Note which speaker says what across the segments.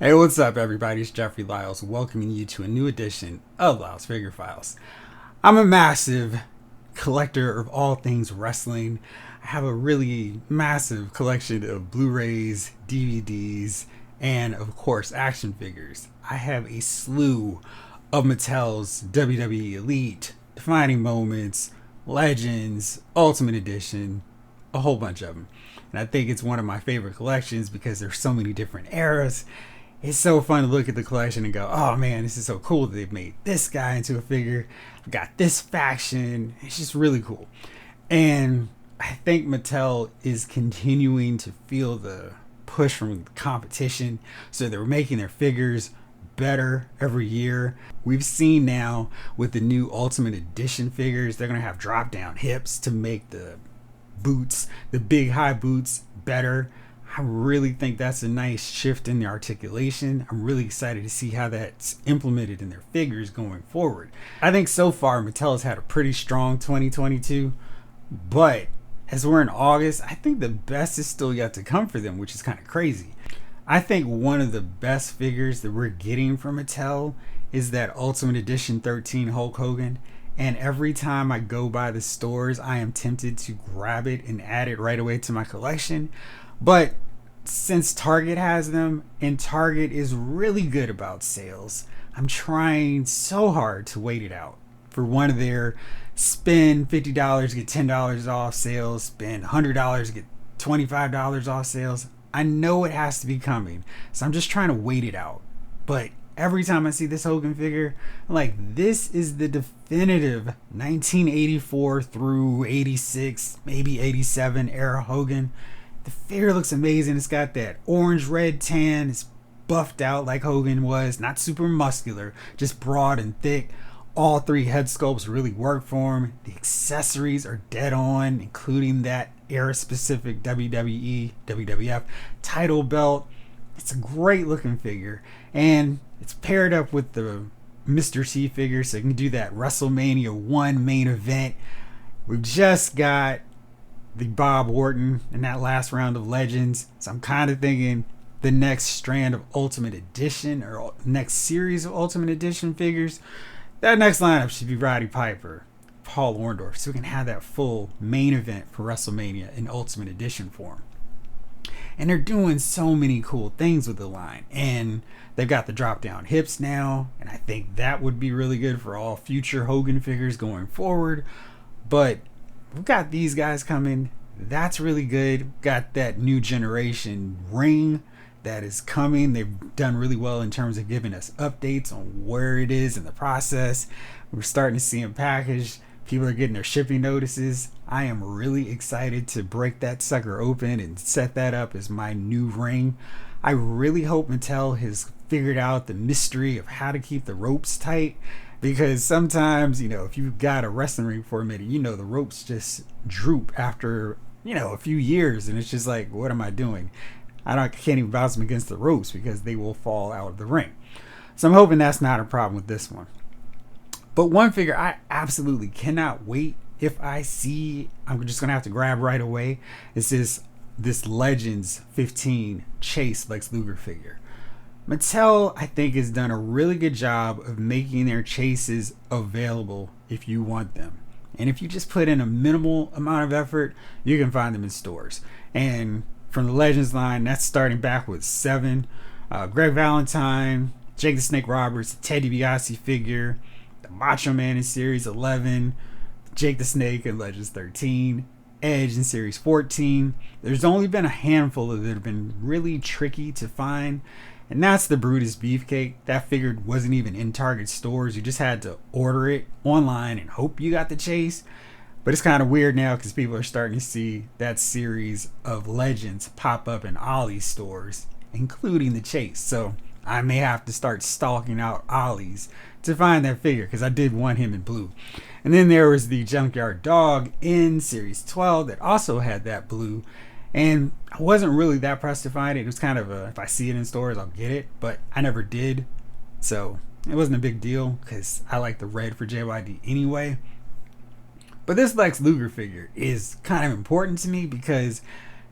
Speaker 1: Hey, what's up, everybody? It's Jeffrey Lyles, welcoming you to a new edition of Lyles Figure Files. I'm a massive collector of all things wrestling. I have a really massive collection of Blu-rays, DVDs, and of course, action figures. I have a slew of Mattel's WWE Elite, Defining Moments, Legends, Ultimate Edition, a whole bunch of them. And I think it's one of my favorite collections because there's so many different eras. It's so fun to look at the collection and go, oh man, this is so cool that they've made this guy into a figure. I've got this faction. It's just really cool. And I think Mattel is continuing to feel the push from the competition. So they're making their figures better every year. We've seen now with the new Ultimate Edition figures, they're going to have drop down hips to make the boots, the big high boots, better. I really think that's a nice shift in the articulation. I'm really excited to see how that's implemented in their figures going forward. I think so far Mattel has had a pretty strong 2022, but as we're in August, I think the best is still yet to come for them, which is kind of crazy. I think one of the best figures that we're getting from Mattel is that Ultimate Edition 13 Hulk Hogan. And every time I go by the stores, I am tempted to grab it and add it right away to my collection. But since Target has them, and Target is really good about sales, I'm trying so hard to wait it out for one of their spend $50, get $10 off sales, spend $100, get $25 off sales. I know it has to be coming, so I'm just trying to wait it out. But every time I see this Hogan figure, I'm like, this is the definitive 1984 through 86, maybe 87 era Hogan. The figure looks amazing. It's got that orange, red, tan. It's buffed out like Hogan was. Not super muscular, just broad and thick. All three head sculpts really work for him. The accessories are dead on, including that era-specific WWE, WWF title belt. It's a great looking figure. And it's paired up with the Mr. T figure, so you can do that WrestleMania 1 main event. We've just got the Bob Orton in that last round of Legends. So I'm kind of thinking the next strand of Ultimate Edition or next series of Ultimate Edition figures, that next lineup should be Roddy Piper, Paul Orndorff, so we can have that full main event for WrestleMania in Ultimate Edition form. And they're doing so many cool things with the line. And they've got the drop down hips now, and I think that would be really good for all future Hogan figures going forward. But we've got these guys coming. That's really good. Got that new generation ring that is coming. They've done really well in terms of giving us updates on where it is in the process. We're starting to see them packaged. People are getting their shipping notices. I am really excited to break that sucker open and set that up as my new ring. I really hope Mattel has figured out the mystery of how to keep the ropes tight. Because sometimes, if you've got a wrestling ring for a minute, the ropes just droop after, a few years. And it's just like, what am I doing? I can't even bounce them against the ropes because they will fall out of the ring. So I'm hoping that's not a problem with this one. But one figure I absolutely cannot wait if I see, I'm just going to have to grab right away, is this Legends 15 Chase Lex Luger figure. Mattel, I think, has done a really good job of making their chases available if you want them. And if you just put in a minimal amount of effort, you can find them in stores. And from the Legends line, that's starting back with 7. Greg Valentine, Jake the Snake Roberts, the Ted DiBiase figure, the Macho Man in Series 11, Jake the Snake in Legends 13, Edge in Series 14. There's only been a handful that have been really tricky to find. And that's the Brutus Beefcake. That figure wasn't even in Target stores. You just had to order it online and hope you got the chase. But it's kind of weird now because people are starting to see that series of Legends pop up in Ollie's stores, including the chase. So I may have to start stalking out Ollie's to find that figure because I did want him in blue. And then there was the Junkyard Dog in Series 12 that also had that blue. And I wasn't really that pressed to find it. It was kind of if I see it in stores, I'll get it. But I never did. So it wasn't a big deal because I like the red for JYD anyway. But this Lex Luger figure is kind of important to me because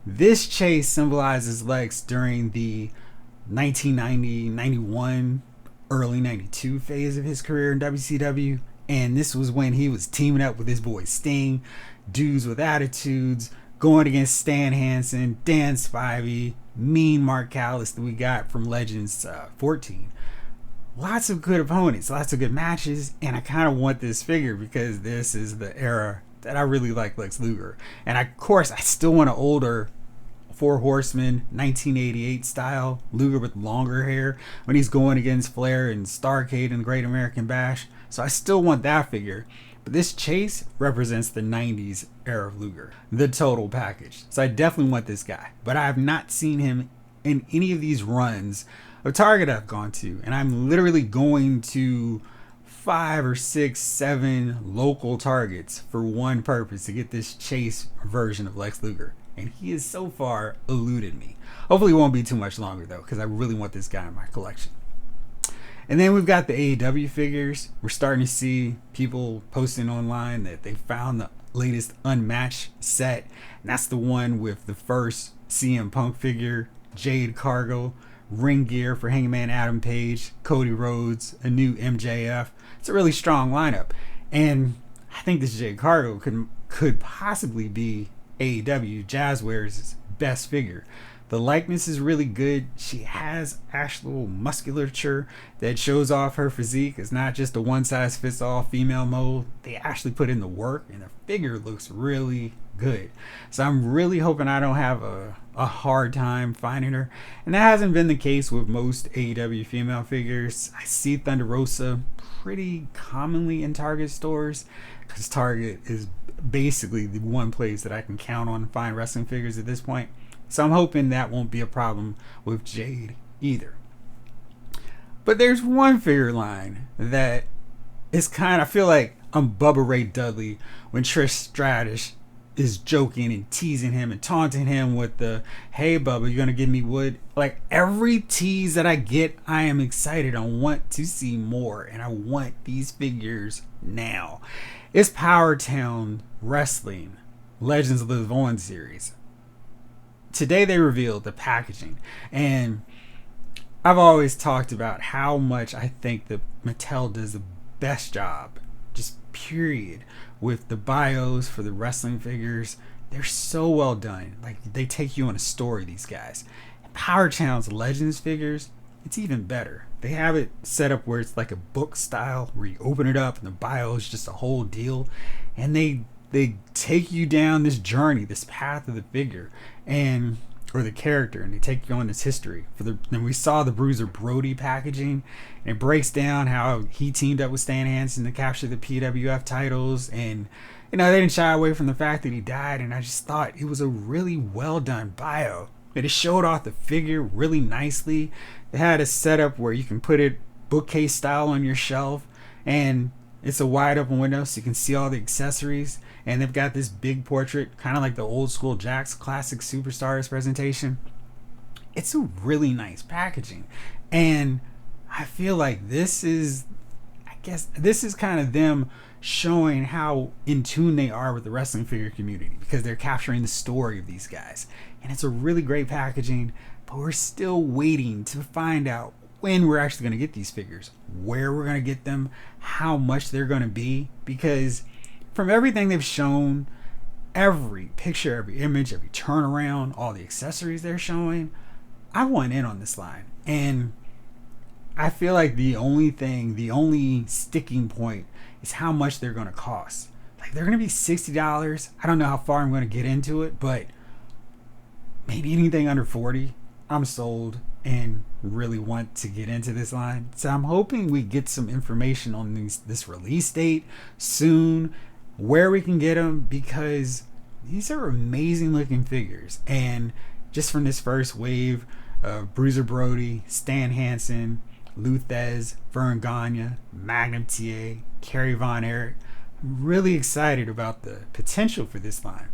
Speaker 1: this chase symbolizes Lex during the 1990, 91, early 92 phase of his career in WCW. And this was when he was teaming up with his boy Sting, dudes with attitudes, going against Stan Hansen, Dan Spivey, Mean Mark Callis that we got from Legends 14. Lots of good opponents, lots of good matches, and I kind of want this figure because this is the era that I really like Lex Luger. And of course, I still want an older Four Horsemen 1988 style Luger with longer hair when he's going against Flair and Starrcade and the Great American Bash. So I still want that figure. But this chase represents the 90s era of Luger, the total package. So I definitely want this guy. But I have not seen him in any of these runs of Target I've gone to. And I'm literally going to 5 or 6, 7 local Targets for one purpose, to get this chase version of Lex Luger. And he has so far eluded me. Hopefully it won't be too much longer though, because I really want this guy in my collection. And then we've got the AEW figures. We're starting to see people posting online that they found the latest Unmatched set. And that's the one with the first CM Punk figure, Jade Cargil, ring gear for Hangman Adam Page, Cody Rhodes, a new MJF. It's a really strong lineup. And I think this Jade Cargil could possibly be AEW Jazzware's best figure. The likeness is really good. She has actual musculature that shows off her physique. It's not just a one-size-fits-all female mold. They actually put in the work, and the figure looks really good. So I'm really hoping I don't have a hard time finding her. And that hasn't been the case with most AEW female figures. I see Thunder Rosa pretty commonly in Target stores, because Target is basically the one place that I can count on to find wrestling figures at this point. So I'm hoping that won't be a problem with Jade either. But there's one figure line that is I feel like I'm Bubba Ray Dudley when Trish Stratus is joking and teasing him and taunting him with the, hey Bubba, you gonna give me wood? Like every tease that I get, I am excited. I want to see more, and I want these figures now. It's Powertown Wrestling Legends Live On series. Today they revealed the packaging, and I've always talked about how much I think that Mattel does the best job, just period, with the bios for the wrestling figures. They're so well done. Like, they take you on a story, these guys. And Powertown's Legends figures, it's even better. They have it set up where it's like a book style, where you open it up and the bio is just a whole deal, and they take you down this journey, this path of the figure or the character, and they take you on this history. Then we saw the Bruiser Brody packaging, and it breaks down how he teamed up with Stan Hansen to capture the PWF titles, and they didn't shy away from the fact that he died, and I just thought it was a really well done bio. It showed off the figure really nicely. They had a setup where you can put it bookcase style on your shelf, and it's a wide open window so you can see all the accessories. And they've got this big portrait, kind of like the old school Jakks Classic Superstars presentation. It's a really nice packaging. And I feel like this is kind of them showing how in tune they are with the wrestling figure community, because they're capturing the story of these guys. And it's a really great packaging, but we're still waiting to find out when we're actually going to get these figures, where we're going to get them, how much they're going to be, because from everything they've shown, every picture, every image, every turnaround, all the accessories they're showing, I want in on this line. And I feel like the only sticking point is how much they're going to cost. Like, they're going to be $60. I don't know how far I'm going to get into it, but maybe anything under 40, I'm sold and really want to get into this line. So I'm hoping we get some information on this release date soon, where we can get them, because these are amazing looking figures. And just from this first wave, Bruiser Brody, Stan Hansen, Luthez, Vern Gagne, Magnum TA, Kerry Von Erich. I'm really excited about the potential for this line.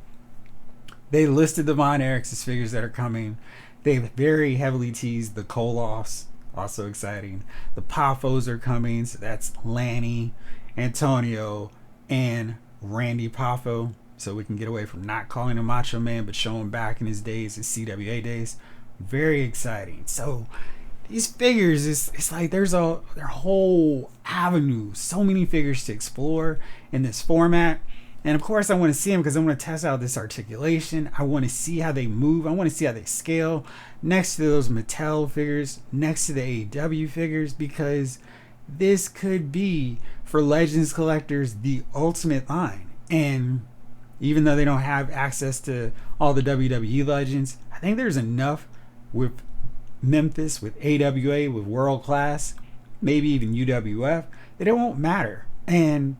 Speaker 1: They listed the Von Erichs as figures that are coming. They've very heavily teased the Koloffs, also exciting. The Poffos are coming, so that's Lanny, Antonio, and Randy Poffo. So we can get away from not calling him Macho Man, but show him back in his days, his CWA days. Very exciting. So these figures, it's like their whole avenue, so many figures to explore in this format. And of course, I want to see them because I want to test out this articulation. I want to see how they move. I want to see how they scale next to those Mattel figures, next to the AEW figures, because this could be, for Legends collectors, the ultimate line. And even though they don't have access to all the WWE Legends, I think there's enough with Memphis, with AWA, with World Class, maybe even UWF, that it won't matter. And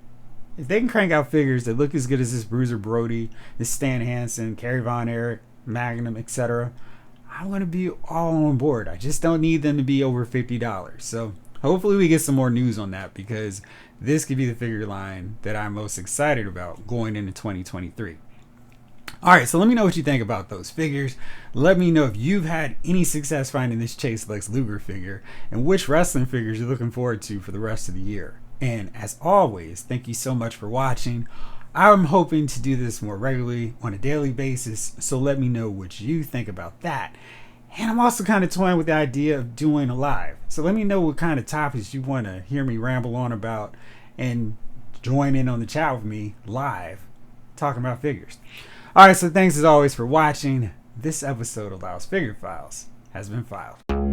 Speaker 1: if they can crank out figures that look as good as this Bruiser Brody, this Stan Hansen, Kerry Von Erich, Magnum, etc., I'm going to be all on board. I just don't need them to be over $50. So hopefully we get some more news on that, because this could be the figure line that I'm most excited about going into 2023. Alright, so let me know what you think about those figures. Let me know if you've had any success finding this Chase Lex Luger figure, and which wrestling figures you're looking forward to for the rest of the year. And as always, thank you so much for watching. I'm hoping to do this more regularly on a daily basis, so let me know what you think about that. And I'm also kind of toying with the idea of doing a live. So let me know what kind of topics you want to hear me ramble on about, and join in on the chat with me live talking about figures. Alright, so thanks as always for watching. This episode of Lyle's Figure Files has been filed.